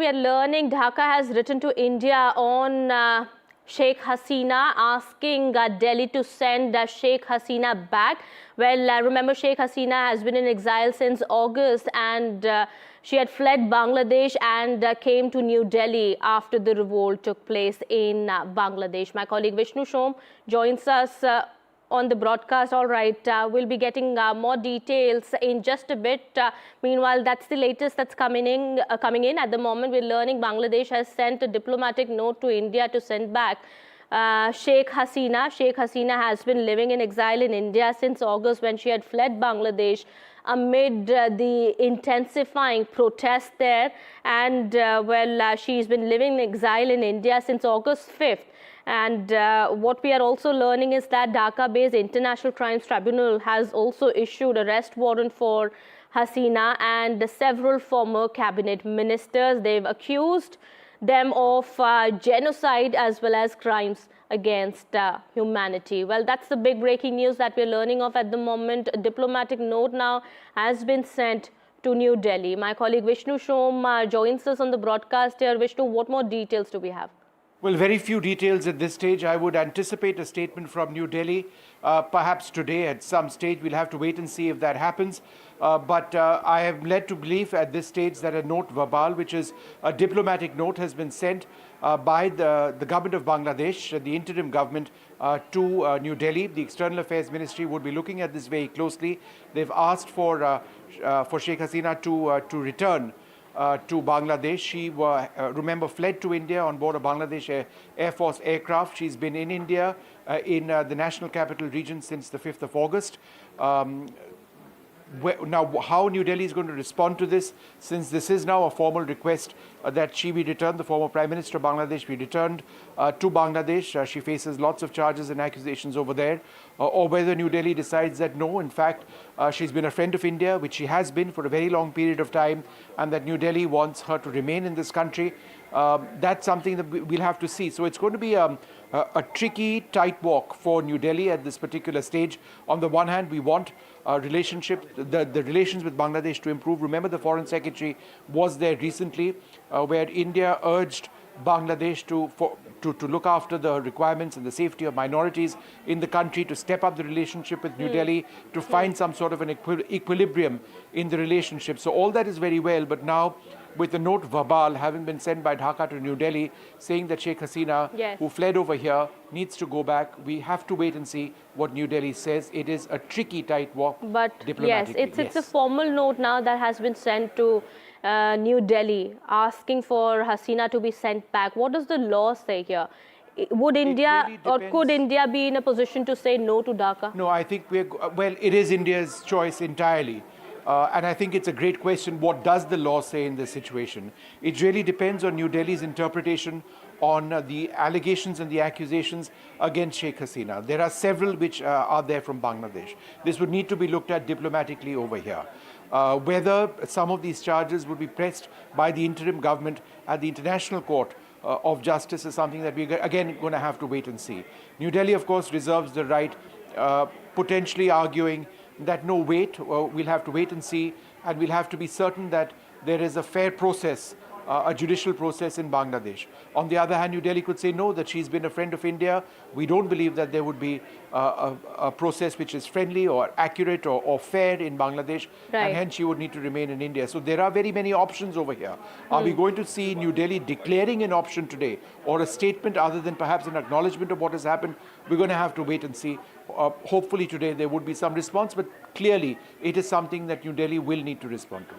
we are learning Dhaka has written to India on Sheikh Hasina, asking Delhi to send Sheikh Hasina back. Well, remember, Sheikh Hasina has been in exile since August, and she had fled Bangladesh and came to New Delhi after the revolt took place in Bangladesh. My colleague Vishnu Shom joins us on the broadcast. All right, we'll be getting more details in just a bit. Meanwhile, that's the latest that's coming in. At the moment, we're learning Bangladesh has sent a diplomatic note to India to send back Sheikh Hasina. Sheikh Hasina has been living in exile in India since August, when she had fled Bangladesh amid the intensifying protests there. And she's been living in exile in India since August 5th. And what we are also learning is that Dhaka-based International Crimes Tribunal has also issued arrest warrant for Hasina and several former cabinet ministers. They've accused them of genocide as well as crimes against humanity. Well, that's the big breaking news that we're learning of at the moment. A diplomatic note now has been sent to New Delhi. My colleague Vishnu Shom joins us on the broadcast here. Vishnu, what more details do we have? Well, very few details at this stage. I would anticipate a statement from New Delhi, perhaps today at some stage. We'll have to wait and see if that happens. But I am led to believe at this stage that a note verbal, which is a diplomatic note, has been sent by the government of Bangladesh, the interim government, to New Delhi. The External Affairs Ministry would be looking at this very closely. They've asked for Sheikh Hasina to return to Bangladesh. She, remember, fled to India on board a Bangladesh Air Force aircraft. She's been in India, in the National Capital Region since the 5th of August. Now, how New Delhi is going to respond to this, since this is now a formal request that she be returned, the former Prime Minister of Bangladesh be returned to Bangladesh. She faces lots of charges and accusations over there, or whether New Delhi decides that no, in fact, she's been a friend of India, which she has been for a very long period of time, and that New Delhi wants her to remain in this country. That's something that we'll have to see. So it's going to be a tricky, tight walk for New Delhi at this particular stage. On the one hand, we want the relations with Bangladesh to improve. Remember, the Foreign Secretary was there recently, where India urged Bangladesh to look after the requirements and the safety of minorities in the country, to step up the relationship with New Delhi, to find some sort of an equilibrium in the relationship. So all that is very well, but now, with the note verbal having been sent by Dhaka to New Delhi, saying that Sheikh Hasina, who fled over here, needs to go back, we have to wait and see what New Delhi says. It is a tricky, tight walk. But yes, it's a formal note now that has been sent to New Delhi, asking for Hasina to be sent back. What does the law say here? Would India or could India be in a position to say no to Dhaka? No, I think it is India's choice entirely. And I think it's a great question. What does the law say in this situation? It really depends on New Delhi's interpretation on the allegations and the accusations against Sheikh Hasina. There are several which are there from Bangladesh. This would need to be looked at diplomatically over here. Whether some of these charges would be pressed by the interim government at the International Court of Justice is something that we're again going to have to wait and see. New Delhi, of course, reserves the right, potentially arguing that no, we'll have to wait and see, and we'll have to be certain that there is a fair process, a judicial process in Bangladesh. On the other hand, New Delhi could say no, that she's been a friend of India. We don't believe that there would be a process which is friendly or accurate or fair in Bangladesh, and hence she would need to remain in India. So there are very many options over here. Are we going to see New Delhi declaring an option today, or a statement other than perhaps an acknowledgement of what has happened? We're going to have to wait and see. Hopefully today there would be some response, but clearly it is something that New Delhi will need to respond to.